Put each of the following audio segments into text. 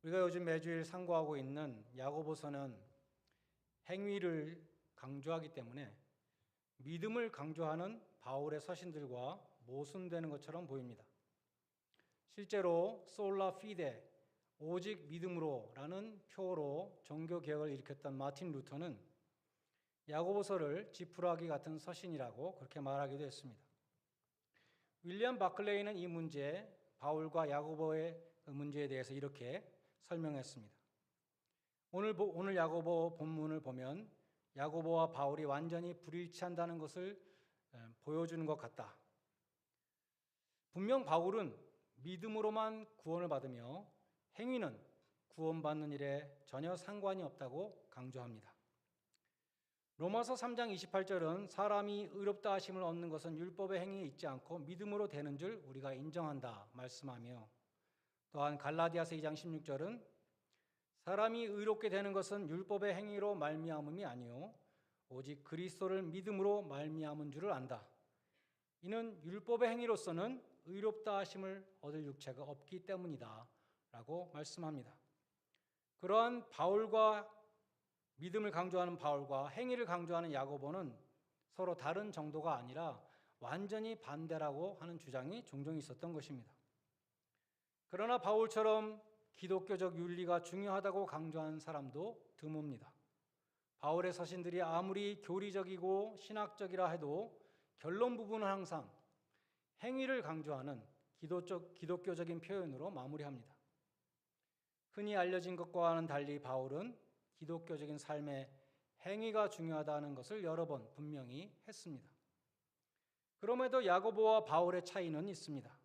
우리가 요즘 매주일 상고하고 있는 야고보서는 행위를 강조하기 때문에 믿음을 강조하는 바울의 서신들과 모순되는 것처럼 보입니다. 실제로 솔라 피데, 오직 믿음으로라는 표어로 종교 개혁을 일으켰던 마틴 루터는 야고보서를 지푸라기 같은 서신이라고 그렇게 말하기도 했습니다. 윌리엄 바클레이는 이 문제, 바울과 야고보의 문제에 대해서 이렇게 설명했습니다. 오늘 야고보 본문을 보면 야고보와 바울이 완전히 불일치한다는 것을 보여주는 것 같다. 분명 바울은 믿음으로만 구원을 받으며 행위는 구원받는 일에 전혀 상관이 없다고 강조합니다. 로마서 3장 28절은 사람이 의롭다 하심을 얻는 것은 율법의 행위에 있지 않고 믿음으로 되는 줄 우리가 인정한다 말씀하며, 또한 갈라디아서 2장 16절은 사람이 의롭게 되는 것은 율법의 행위로 말미암음이 아니요 오직 그리스도를 믿음으로 말미암은 줄을 안다. 이는 율법의 행위로서는 의롭다 하심을 얻을 육체가 없기 때문이다 라고 말씀합니다. 그러한 믿음을 강조하는 바울과 행위를 강조하는 야고보는 서로 다른 정도가 아니라 완전히 반대라고 하는 주장이 종종 있었던 것입니다. 그러나 바울처럼 기독교적 윤리가 중요하다고 강조하는 사람도 드뭅니다. 바울의 서신들이 아무리 교리적이고 신학적이라 해도 결론 부분은 항상 행위를 강조하는 기독교적인 표현으로 마무리합니다. 흔히 알려진 것과는 달리 바울은 기독교적인 삶의 행위가 중요하다는 것을 여러 번 분명히 했습니다. 그럼에도 야고보와 바울의 차이는 있습니다.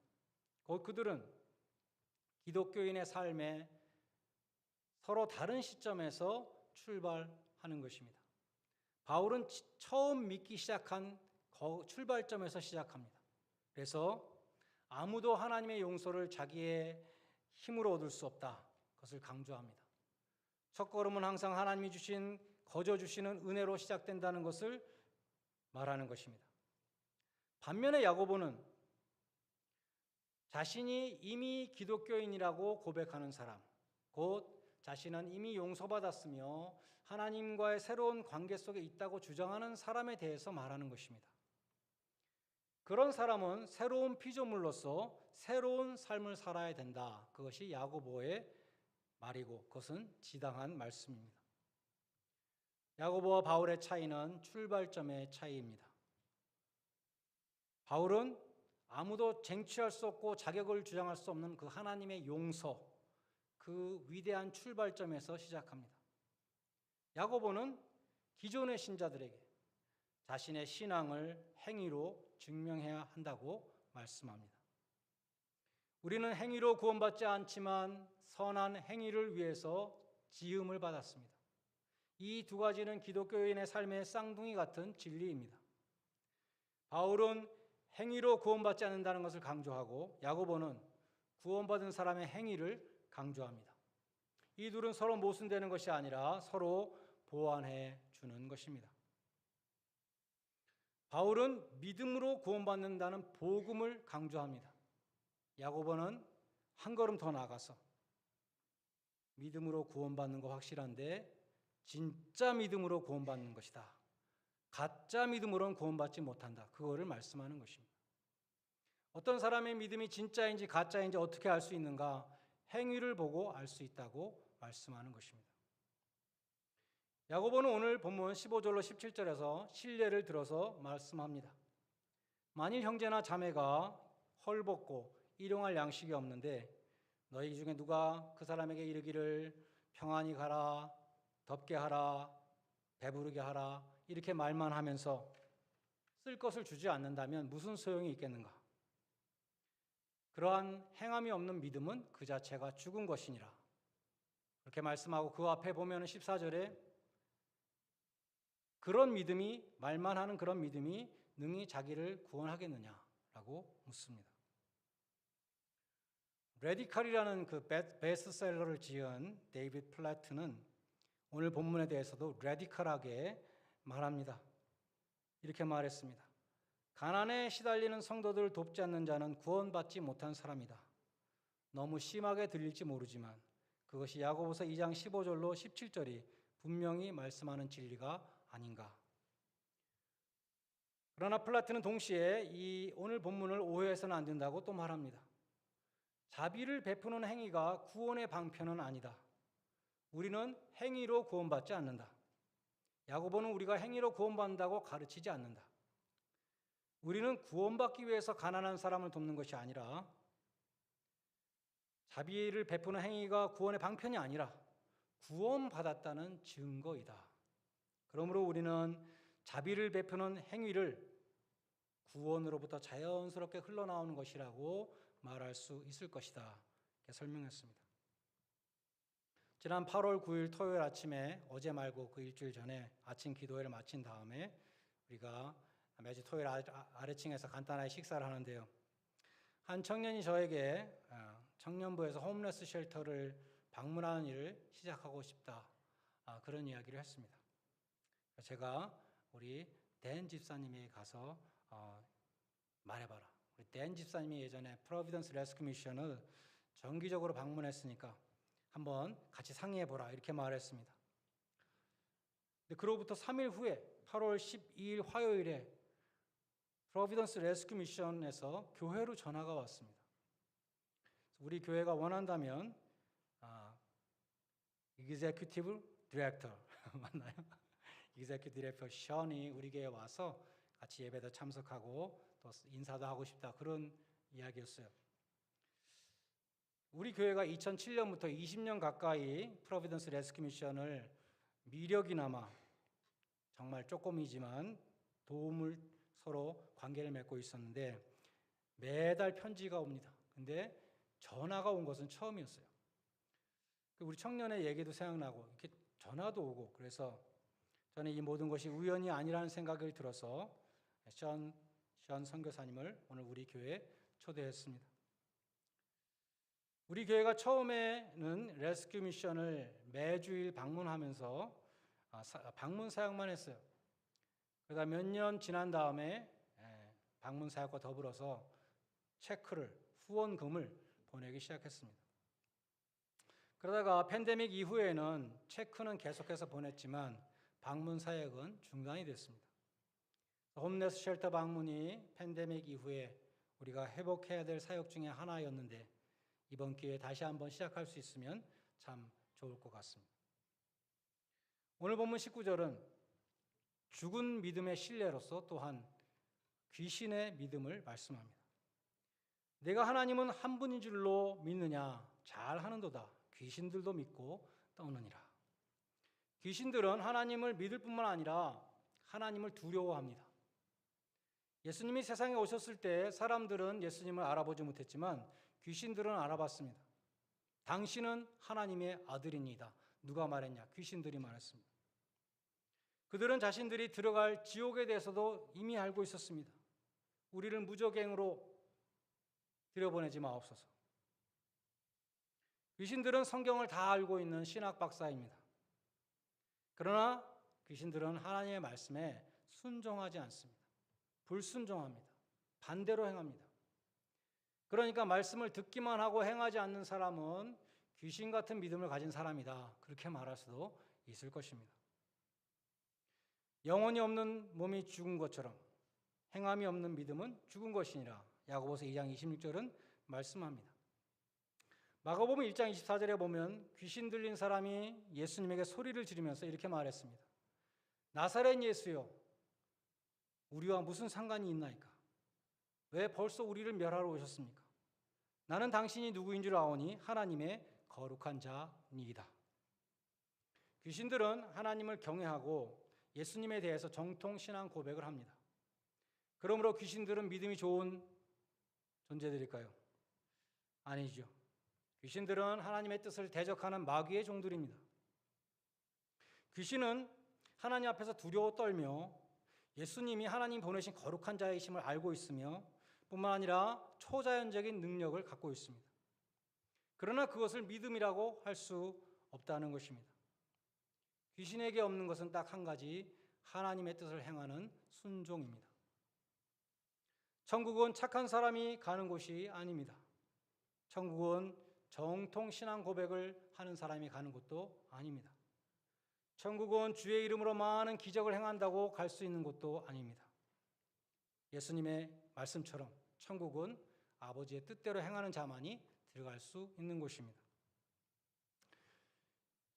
곧 그들은 기독교인의 삶에 서로 다른 시점에서 출발하는 것입니다. 바울은 처음 믿기 시작한 출발점에서 시작합니다. 그래서 아무도 하나님의 용서를 자기의 힘으로 얻을 수 없다. 그것을 강조합니다. 첫 걸음은 항상 하나님이 거저 주시는 은혜로 시작된다는 것을 말하는 것입니다. 반면에 야고보는 자신이 이미 기독교인이라고 고백하는 사람, 곧 자신은 이미 용서받았으며 하나님과의 새로운 관계 속에 있다고 주장하는 사람에 대해서 말하는 것입니다. 그런 사람은 새로운 피조물로서 새로운 삶을 살아야 된다. 그것이 야고보의 말이고 그것은 지당한 말씀입니다. 야고보와 바울의 차이는 출발점의 차이입니다. 바울은 아무도 쟁취할 수 없고 자격을 주장할 수 없는 그 하나님의 용서, 그 위대한 출발점에서 시작합니다. 야고보는 기존의 신자들에게 자신의 신앙을 행위로 증명해야 한다고 말씀합니다. 우리는 행위로 구원받지 않지만 선한 행위를 위해서 지음을 받았습니다. 이 두 가지는 기독교인의 삶의 쌍둥이 같은 진리입니다. 바울은 행위로 구원받지 않는다는 것을 강조하고 야고보는 구원받은 사람의 행위를 강조합니다. 이 둘은 서로 모순되는 것이 아니라 서로 보완해 주는 것입니다. 바울은 믿음으로 구원받는다는 복음을 강조합니다. 야고보는 한 걸음 더 나아가서 믿음으로 구원받는 거 확실한데 진짜 믿음으로 구원받는 것이다. 가짜 믿음으로는 구원받지 못한다. 그거를 말씀하는 것입니다. 어떤 사람의 믿음이 진짜인지 가짜인지 어떻게 알 수 있는가? 행위를 보고 알 수 있다고 말씀하는 것입니다. 야고보는 오늘 본문 15절로 17절에서 실례를 들어서 말씀합니다. 만일 형제나 자매가 헐벗고 일용할 양식이 없는데 너희 중에 누가 그 사람에게 이르기를 평안히 가라, 덥게 하라, 배부르게 하라 이렇게 말만 하면서 쓸 것을 주지 않는다면 무슨 소용이 있겠는가? 그러한 행함이 없는 믿음은 그 자체가 죽은 것이니라. 그렇게 말씀하고 그 앞에 보면 14절에 그런 믿음이 말만 하는 그런 믿음이 능히 자기를 구원하겠느냐라고 묻습니다. 레디컬이라는 그 베스트셀러를 지은 데이비드 플래트는 오늘 본문에 대해서도 레디컬하게 말합니다. 이렇게 말했습니다. 가난에 시달리는 성도들을 돕지 않는 자는 구원받지 못한 사람이다. 너무 심하게 들릴지 모르지만 그것이 야고보서 2장 15절로 17절이 분명히 말씀하는 진리가 아닌가. 그러나 플라톤은 동시에 이 오늘 본문을 오해해서는 안 된다고 또 말합니다. 자비를 베푸는 행위가 구원의 방편은 아니다. 우리는 행위로 구원받지 않는다. 야고보는 우리가 행위로 구원받는다고 가르치지 않는다. 우리는 구원받기 위해서 가난한 사람을 돕는 것이 아니라 자비를 베푸는 행위가 구원의 방편이 아니라 구원받았다는 증거이다. 그러므로 우리는 자비를 베푸는 행위를 구원으로부터 자연스럽게 흘러나오는 것이라고 말할 수 있을 것이다. 이렇게 설명했습니다. 지난 8월 9일 토요일 아침에 어제 말고 그 일주일 전에 아침 기도회를 마친 다음에 우리가 매주 토요일 아래층에서 간단하게 식사를 하는데요. 한 청년이 저에게 청년부에서 홈레스 쉘터를 방문하는 일을 시작하고 싶다. 그런 이야기를 했습니다. 제가 우리 댄 집사님에게 가서 말해봐라. 우리 댄 집사님이 예전에 프로비던스 레스큐 미션을 정기적으로 방문했으니까 한번 같이 상의해보라 이렇게 말했습니다. 근데 그로부터 3일 후에 8월 12일 화요일에 프로비던스 레스큐 미션에서 교회로 전화가 왔습니다. 우리 교회가 원한다면 Executive Director 맞나요? Executive Director 션이 우리 교회에 와서 같이 예배도 참석하고 또 인사도 하고 싶다 그런 이야기였어요. 우리 교회가 2007년부터 20년 가까이 프로비던스 레스큐 미션을 미력이나마 정말 조금이지만 도움을 서로 관계를 맺고 있었는데 매달 편지가 옵니다. 근데 전화가 온 것은 처음이었어요. 우리 청년의 얘기도 생각나고 이렇게 전화도 오고 그래서 저는 이 모든 것이 우연이 아니라는 생각을 들어서 션 선교사님을 오늘 우리 교회에 초대했습니다. 우리 교회가 처음에는 레스큐 미션을 매주일 방문하면서 방문 사역만 했어요. 그러다 몇 년 지난 다음에 방문 사역과 더불어서 체크를 후원금을 보내기 시작했습니다. 그러다가 팬데믹 이후에는 체크는 계속해서 보냈지만 방문 사역은 중단이 됐습니다. 홈레스 쉘터 방문이 팬데믹 이후에 우리가 회복해야 될 사역 중에 하나였는데 이번 기회에 다시 한번 시작할 수 있으면 참 좋을 것 같습니다. 오늘 본문 19절은 죽은 믿음의 신뢰로서 또한 귀신의 믿음을 말씀합니다. 내가 하나님은 한 분인 줄로 믿느냐? 잘하는도다. 귀신들도 믿고 떠느니라. 귀신들은 하나님을 믿을 뿐만 아니라 하나님을 두려워합니다. 예수님이 세상에 오셨을 때 사람들은 예수님을 알아보지 못했지만 귀신들은 알아봤습니다. 당신은 하나님의 아들입니다. 누가 말했냐? 귀신들이 말했습니다. 그들은 자신들이 들어갈 지옥에 대해서도 이미 알고 있었습니다. 우리를 무적행으로 들여보내지 마옵소서. 귀신들은 성경을 다 알고 있는 신학 박사입니다. 그러나 귀신들은 하나님의 말씀에 순종하지 않습니다. 불순종합니다. 반대로 행합니다. 그러니까 말씀을 듣기만 하고 행하지 않는 사람은 귀신 같은 믿음을 가진 사람이다. 그렇게 말할 수도 있을 것입니다. 영혼이 없는 몸이 죽은 것처럼 행함이 없는 믿음은 죽은 것이니라. 야고보서 2장 26절은 말씀합니다. 마가복음 1장 24절에 보면 귀신 들린 사람이 예수님에게 소리를 지르면서 이렇게 말했습니다. 나사렛 예수여, 우리와 무슨 상관이 있나이까? 왜 벌써 우리를 멸하러 오셨습니까? 나는 당신이 누구인 줄 아오니 하나님의 거룩한 자니이다. 귀신들은 하나님을 경외하고 예수님에 대해서 정통 신앙 고백을 합니다. 그러므로 귀신들은 믿음이 좋은 존재들일까요? 아니죠. 귀신들은 하나님의 뜻을 대적하는 마귀의 종들입니다. 귀신은 하나님 앞에서 두려워 떨며 예수님이 하나님 보내신 거룩한 자이심을 알고 있으며 뿐만 아니라 초자연적인 능력을 갖고 있습니다. 그러나 그것을 믿음이라고 할 수 없다는 것입니다. 귀신에게 없는 것은 딱 한 가지, 하나님의 뜻을 행하는 순종입니다. 천국은 착한 사람이 가는 곳이 아닙니다. 천국은 정통 신앙 고백을 하는 사람이 가는 곳도 아닙니다. 천국은 주의 이름으로 많은 기적을 행한다고 갈 수 있는 곳도 아닙니다. 예수님의 말씀처럼 천국은 아버지의 뜻대로 행하는 자만이 들어갈 수 있는 곳입니다.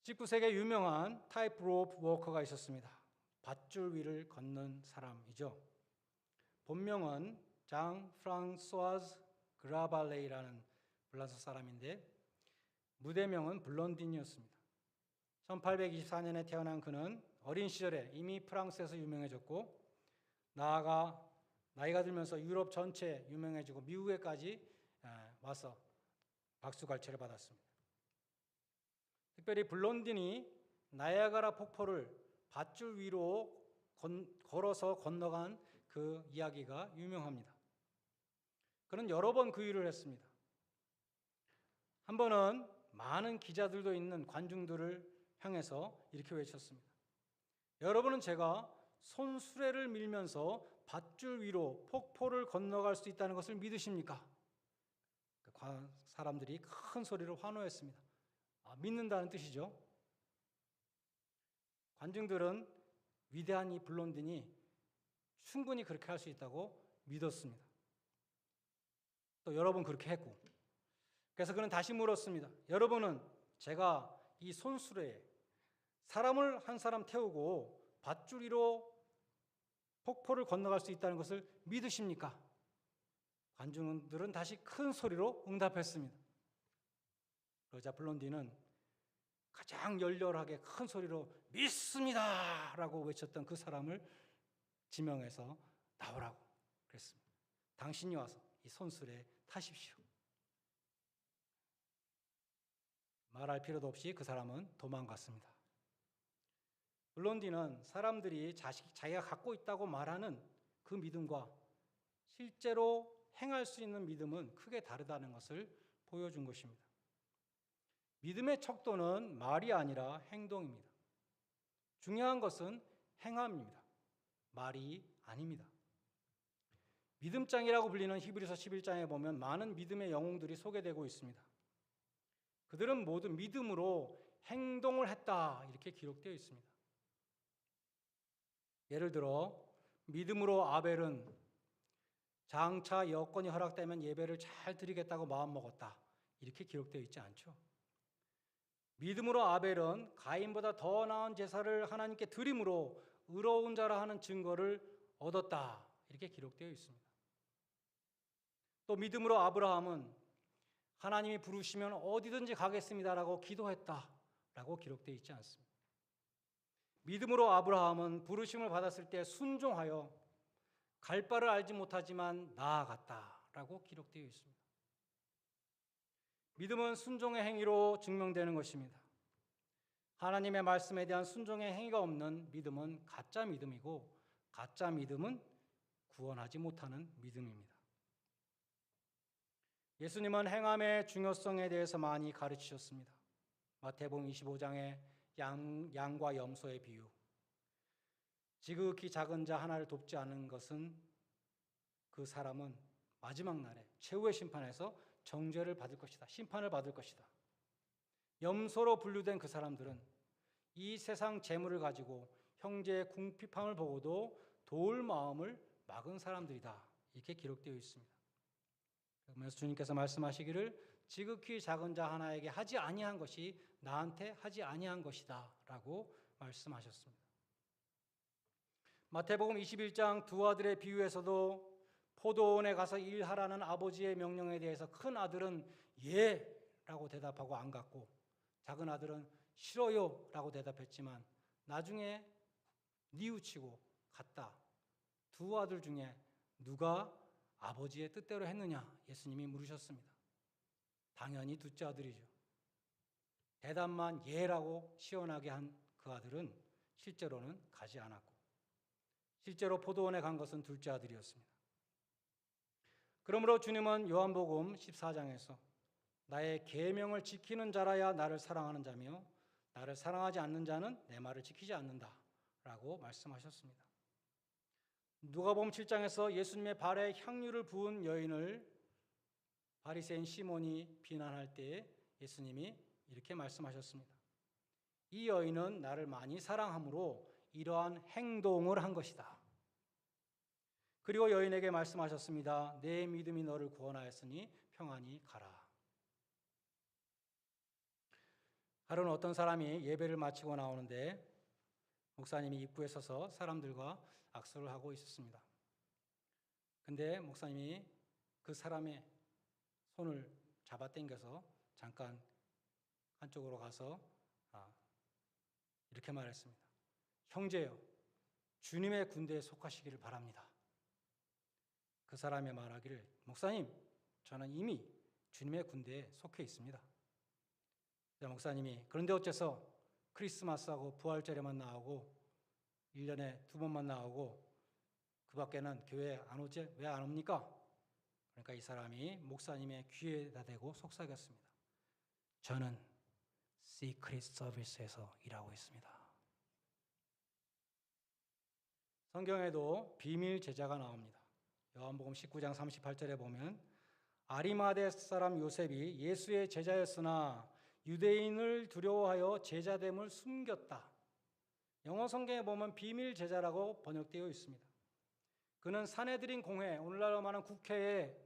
19세기에 유명한 타이프로프 워커가 있었습니다. 밧줄 위를 걷는 사람이죠. 본명은 장 프랑소아즈 그라발레이라는 프랑스 사람인데 무대명은 블론딘이었습니다. 1824년에 태어난 그는 어린 시절에 이미 프랑스에서 유명해졌고 나아가 나이가 들면서 유럽 전체에 유명해지고 미국에까지 와서 박수갈채를 받았습니다. 특별히 블론딘이 나이아가라 폭포를 밧줄 위로 걸어서 건너간 그 이야기가 유명합니다. 그는 여러 번 그 일을 했습니다. 한 번은 많은 기자들도 있는 관중들을 향해서 이렇게 외쳤습니다. 여러분은 제가 손수레를 밀면서 밧줄 위로 폭포를 건너갈 수 있다는 것을 믿으십니까? 사람들이 큰 소리로 환호했습니다. 믿는다는 뜻이죠. 관중들은 위대한 이 블론딘이 충분히 그렇게 할 수 있다고 믿었습니다. 또 여러 번 그렇게 했고, 그래서 그는 다시 물었습니다. 여러분은 제가 이 손수레에 사람을 한 사람 태우고 밧줄 위로 폭포를 건너갈 수 있다는 것을 믿으십니까? 관중들은 다시 큰 소리로 응답했습니다. 그러자 블론딘은 가장 열렬하게 큰 소리로 믿습니다! 라고 외쳤던 그 사람을 지명해서 나오라고 그랬습니다. 당신이 와서 이 손수레에 타십시오. 말할 필요도 없이 그 사람은 도망갔습니다. 블론딘은 사람들이 자기가 갖고 있다고 말하는 그 믿음과 실제로 행할 수 있는 믿음은 크게 다르다는 것을 보여준 것입니다. 믿음의 척도는 말이 아니라 행동입니다. 중요한 것은 행함입니다. 말이 아닙니다. 믿음장이라고 불리는 히브리서 11장에 보면 많은 믿음의 영웅들이 소개되고 있습니다. 그들은 모두 믿음으로 행동을 했다 이렇게 기록되어 있습니다. 예를 들어 믿음으로 아벨은 장차 여건이 허락되면 예배를 잘 드리겠다고 마음먹었다 이렇게 기록되어 있지 않죠. 믿음으로 아벨은 가인보다 더 나은 제사를 하나님께 드림으로 의로운 자라 하는 증거를 얻었다 이렇게 기록되어 있습니다. 또 믿음으로 아브라함은 하나님이 부르시면 어디든지 가겠습니다라고 기도했다라고 기록되어 있지 않습니다. 믿음으로 아브라함은 부르심을 받았을 때 순종하여 갈 바를 알지 못하지만 나아갔다라고 기록되어 있습니다. 믿음은 순종의 행위로 증명되는 것입니다. 하나님의 말씀에 대한 순종의 행위가 없는 믿음은 가짜 믿음이고 가짜 믿음은 구원하지 못하는 믿음입니다. 예수님은 행함의 중요성에 대해서 많이 가르치셨습니다. 마태복음 25장의 양과 염소의 비유. 지극히 작은 자 하나를 돕지 않은 것은 그 사람은 마지막 날에 최후의 심판에서 정죄를 받을 것이다. 심판을 받을 것이다. 염소로 분류된 그 사람들은 이 세상 재물을 가지고 형제의 궁핍함을 보고도 도울 마음을 막은 사람들이다. 이렇게 기록되어 있습니다. 그러면서 주님께서 말씀하시기를 지극히 작은 자 하나에게 하지 아니한 것이 나한테 하지 아니한 것이다 라고 말씀하셨습니다. 마태복음 21장 두 아들의 비유에서도 포도원에 가서 일하라는 아버지의 명령에 대해서 큰 아들은 예라고 대답하고 안 갔고 작은 아들은 싫어요 라고 대답했지만 나중에 뉘우치고 갔다. 두 아들 중에 누가 아버지의 뜻대로 했느냐 예수님이 물으셨습니다. 당연히 둘째 아들이죠. 대답만 예라고 시원하게 한 그 아들은 실제로는 가지 않았고 실제로 포도원에 간 것은 둘째 아들이었습니다. 그러므로 주님은 요한복음 14장에서 나의 계명을 지키는 자라야 나를 사랑하는 자며 나를 사랑하지 않는 자는 내 말을 지키지 않는다 라고 말씀하셨습니다. 누가복음 7장에서 예수님의 발에 향유를 부은 여인을 바리새인 시몬이 비난할 때 예수님이 이렇게 말씀하셨습니다. 이 여인은 나를 많이 사랑함으로 이러한 행동을 한 것이다. 그리고 여인에게 말씀하셨습니다. 내 믿음이 너를 구원하였으니 평안히 가라. 하루는 어떤 사람이 예배를 마치고 나오는데 목사님이 입구에 서서 사람들과 악수를 하고 있었습니다. 근데 목사님이 그 사람의 손을 잡아당겨서 잠깐 한쪽으로 가서 이렇게 말했습니다. 형제여, 주님의 군대에 속하시기를 바랍니다. 그 사람이 말하기를 목사님, 저는 이미 주님의 군대에 속해 있습니다. 목사님이 그런데 어째서 크리스마스하고 부활절에만 나오고 1년에 2번만 나오고 그 밖에는 교회에 안 오지? 왜 안 옵니까? 그러니까 이 사람이 목사님의 귀에다 대고 속삭였습니다. 저는 시크릿 서비스에서 일하고 있습니다. 성경에도 비밀 제자가 나옵니다. 요한복음 19장 38절에 보면 아리마대 사람 요셉이 예수의 제자였으나 유대인을 두려워하여 제자됨을 숨겼다. 영어 성경에 보면 비밀 제자라고 번역되어 있습니다. 그는 사내들인 공회, 오늘날로 말하는 국회에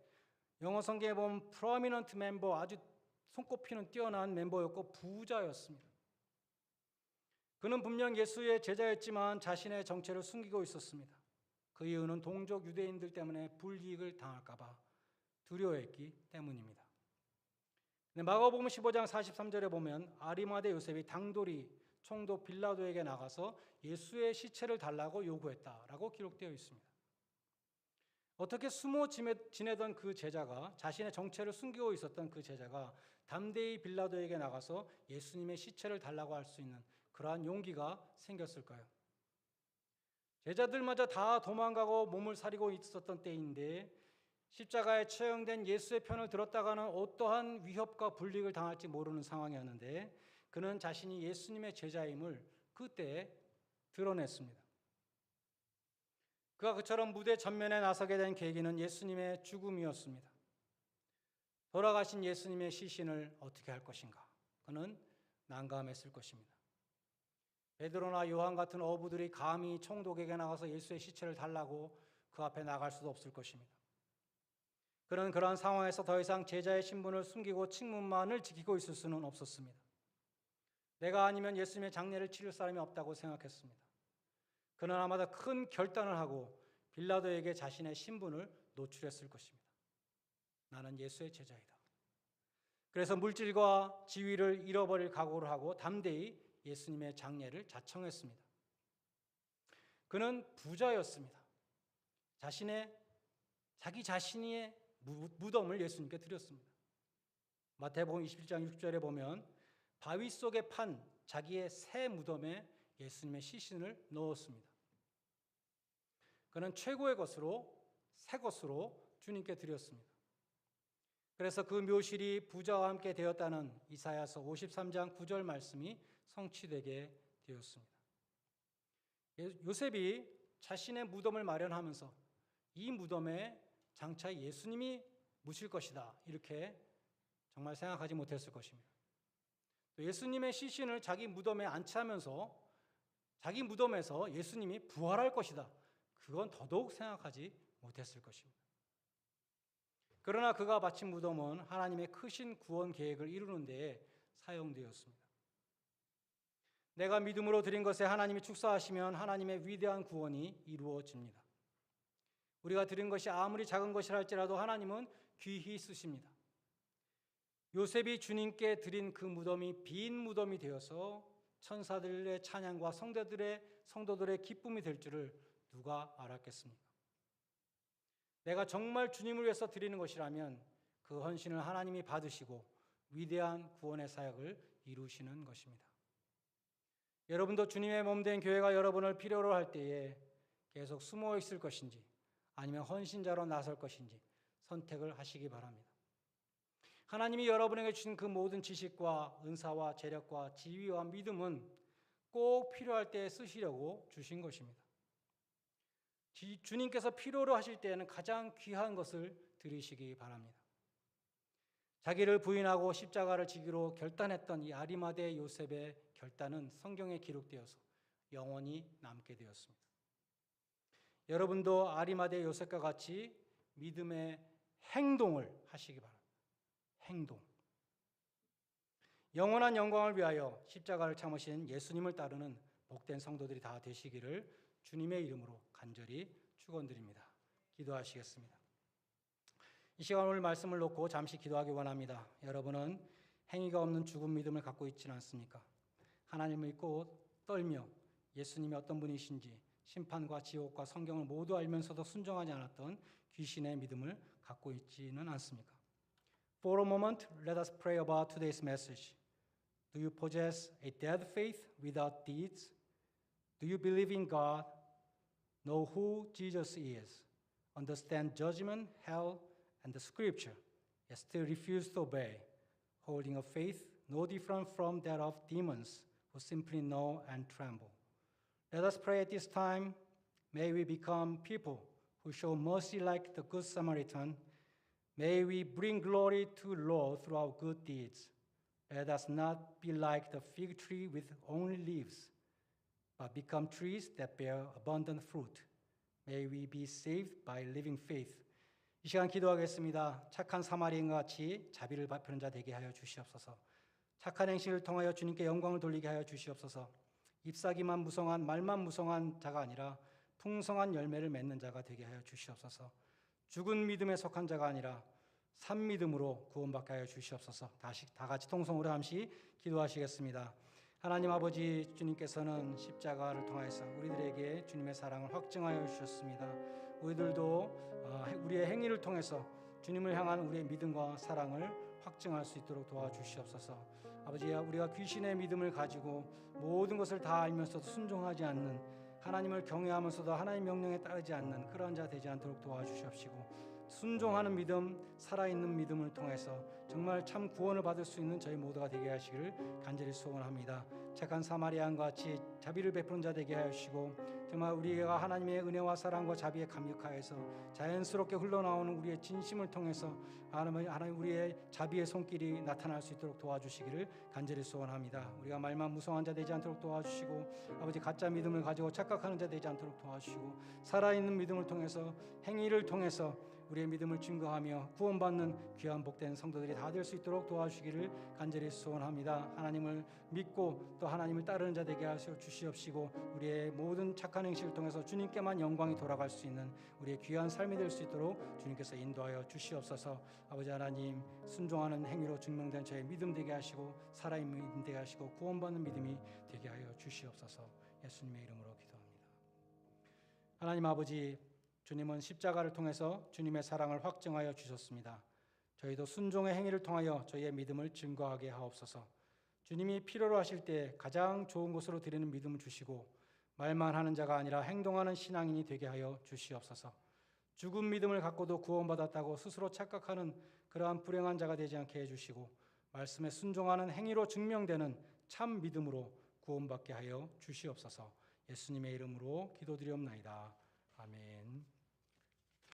영어 성경에 보면 prominent member, 아주 손꼽히는 뛰어난 멤버였고 부자였습니다. 그는 분명 예수의 제자였지만 자신의 정체를 숨기고 있었습니다. 그 이유는 동족 유대인들 때문에 불이익을 당할까 봐 두려워했기 때문입니다. 마가복음 15장 43절에 보면 아리마대 요셉이 당돌이 총독 빌라도에게 나가서 예수의 시체를 달라고 요구했다라고 기록되어 있습니다. 어떻게 숨어 지내던 그 제자가, 자신의 정체를 숨기고 있었던 그 제자가 담대히 빌라도에게 나가서 예수님의 시체를 달라고 할 수 있는 그러한 용기가 생겼을까요? 제자들마저 다 도망가고 몸을 사리고 있었던 때인데 십자가에 처형된 예수의 편을 들었다가는 어떠한 위협과 불이익을 당할지 모르는 상황이었는데 그는 자신이 예수님의 제자임을 그때 드러냈습니다. 그가 그처럼 무대 전면에 나서게 된 계기는 예수님의 죽음이었습니다. 돌아가신 예수님의 시신을 어떻게 할 것인가? 그는 난감했을 것입니다. 베드로나 요한 같은 어부들이 감히 총독에게 나가서 예수의 시체를 달라고 그 앞에 나갈 수도 없을 것입니다. 그는 그러한 상황에서 더 이상 제자의 신분을 숨기고 칭문만을 지키고 있을 수는 없었습니다. 내가 아니면 예수님의 장례를 치를 사람이 없다고 생각했습니다. 그는 아마도 큰 결단을 하고 빌라도에게 자신의 신분을 노출했을 것입니다. 나는 예수의 제자이다. 그래서 물질과 지위를 잃어버릴 각오를 하고 담대히 예수님의 장례를 자청했습니다. 그는 부자였습니다. 자기 자신의 무덤을 예수님께 드렸습니다. 마태복음 21장 6절에 보면 바위 속에 판 자기의 새 무덤에 예수님의 시신을 넣었습니다. 그는 최고의 것으로, 새 것으로 주님께 드렸습니다. 그래서 그 묘실이 부자와 함께 되었다는 이사야서 53장 9절 말씀이 성취되게 되었습니다. 요셉이 자신의 무덤을 마련하면서 이 무덤에 장차 예수님이 묻힐 것이다 이렇게 정말 생각하지 못했을 것입니다. 또 예수님의 시신을 자기 무덤에 안치하면서 자기 무덤에서 예수님이 부활할 것이다. 그건 더더욱 생각하지 못했을 것입니다. 그러나 그가 바친 무덤은 하나님의 크신 구원 계획을 이루는 데에 사용되었습니다. 내가 믿음으로 드린 것에 하나님이 축사하시면 하나님의 위대한 구원이 이루어집니다. 우리가 드린 것이 아무리 작은 것이라 할지라도 하나님은 귀히 쓰십니다. 요셉이 주님께 드린 그 무덤이 빈 무덤이 되어서 천사들의 찬양과 성도들의 기쁨이 될 줄을 누가 알았겠습니까? 내가 정말 주님을 위해서 드리는 것이라면 그 헌신을 하나님이 받으시고 위대한 구원의 사역을 이루시는 것입니다. 여러분도 주님의 몸된 교회가 여러분을 필요로 할 때에 계속 숨어 있을 것인지 아니면 헌신자로 나설 것인지 선택을 하시기 바랍니다. 하나님이 여러분에게 주신 그 모든 지식과 은사와 재력과 지위와 믿음은 꼭 필요할 때 쓰시려고 주신 것입니다. 주님께서 필요로 하실 때에는 가장 귀한 것을 드리시기 바랍니다. 자기를 부인하고 십자가를 지기로 결단했던 이 아리마대 요셉의 결단은 성경에 기록되어서 영원히 남게 되었습니다. 여러분도 아리마대 요셉과 같이 믿음의 행동을 하시기 바랍니다. 행동. 영원한 영광을 위하여 십자가를 참으신 예수님을 따르는 복된 성도들이 다 되시기를 주님의 이름으로 간절히 축원드립니다. 기도하시겠습니다. 이 시간 오늘 말씀을 놓고 잠시 기도하기 원합니다. 여러분은 행위가 없는 죽은 믿음을 갖고 있지는 않습니까? 하나님을 믿고 떨며 예수님이 어떤 분이신지 심판과 지옥과 성경을 모두 알면서도 순종하지 않았던 귀신의 믿음을 갖고 있지는 않습니까? For a moment, let us pray about today's message. Do you possess a dead faith without deeds? Do you believe in God, know who Jesus is, understand judgment, hell, and the scripture, yet still refuse to obey, holding a faith no different from that of demons who simply know and tremble? Let us pray at this time. May we become people who show mercy like the Good Samaritan. May we bring glory to the Lord through our good deeds. Let us not be like the fig tree with only leaves, but become trees that bear abundant fruit. May we be saved by living faith. 이 시간 기도하겠습니다. 착한 사마리아인과 같이 자비를 베푸는 자 되게 하여 주시옵소서. 착한 행실을 통하여 주님께 영광을 돌리게 하여 주시옵소서. 잎사귀만 무성한 말만 무성한 자가 아니라 풍성한 열매를 맺는 자가 되게 하여 주시옵소서. 죽은 믿음에 속한 자가 아니라 산 믿음으로 구원받게 하여 주시옵소서. 다 같이 통성으로 잠시 기도하시겠습니다. 하나님 아버지, 주님께서는 십자가를 통해서 우리들에게 주님의 사랑을 확증하여 주셨습니다. 우리들도 우리의 행위를 통해서 주님을 향한 우리의 믿음과 사랑을 확증할 수 있도록 도와주시옵소서. 아버지, 우리가 귀신의 믿음을 가지고 모든 것을 다 알면서도 순종하지 않는, 하나님을 경외하면서도 하나님 명령에 따르지 않는 그러한 자 되지 않도록 도와주시옵시고, 순종하는 믿음, 살아있는 믿음을 통해서 정말 참 구원을 받을 수 있는 저희 모두가 되게 하시기를 간절히 소원합니다. 착한 사마리아인과 같이 자비를 베푸는 자 되게 하시고, 정말 우리가 하나님의 은혜와 사랑과 자비에 감격하여서 자연스럽게 흘러나오는 우리의 진심을 통해서 하나님 우리의 자비의 손길이 나타날 수 있도록 도와주시기를 간절히 소원합니다. 우리가 말만 무성한 자 되지 않도록 도와주시고, 아버지 가짜 믿음을 가지고 착각하는 자 되지 않도록 도와주시고, 살아있는 믿음을 통해서 행위를 통해서 우리의 믿음을 증거하며 구원받는 귀한 복된 성도들이 다 될 수 있도록 도와주시기를 간절히 소원합니다. 하나님을 믿고 또 하나님을 따르는 자 되게 하여 주시옵시고, 우리의 모든 착한 행실을 통해서 주님께만 영광이 돌아갈 수 있는 우리의 귀한 삶이 될 수 있도록 주님께서 인도하여 주시옵소서. 아버지 하나님, 순종하는 행위로 증명된 저의 믿음 되게 하시고, 살아있는 믿음 되게 하시고, 구원받는 믿음이 되게 하여 주시옵소서. 예수님의 이름으로 기도합니다. 하나님 아버지, 주님은 십자가를 통해서 주님의 사랑을 확증하여 주셨습니다. 저희도 순종의 행위를 통하여 저희의 믿음을 증거하게 하옵소서. 주님이 필요로 하실 때 가장 좋은 것으로 드리는 믿음을 주시고, 말만 하는 자가 아니라 행동하는 신앙인이 되게 하여 주시옵소서. 죽은 믿음을 갖고도 구원받았다고 스스로 착각하는 그러한 불행한 자가 되지 않게 해주시고, 말씀에 순종하는 행위로 증명되는 참 믿음으로 구원받게 하여 주시옵소서. 예수님의 이름으로 기도드리옵나이다. 아멘.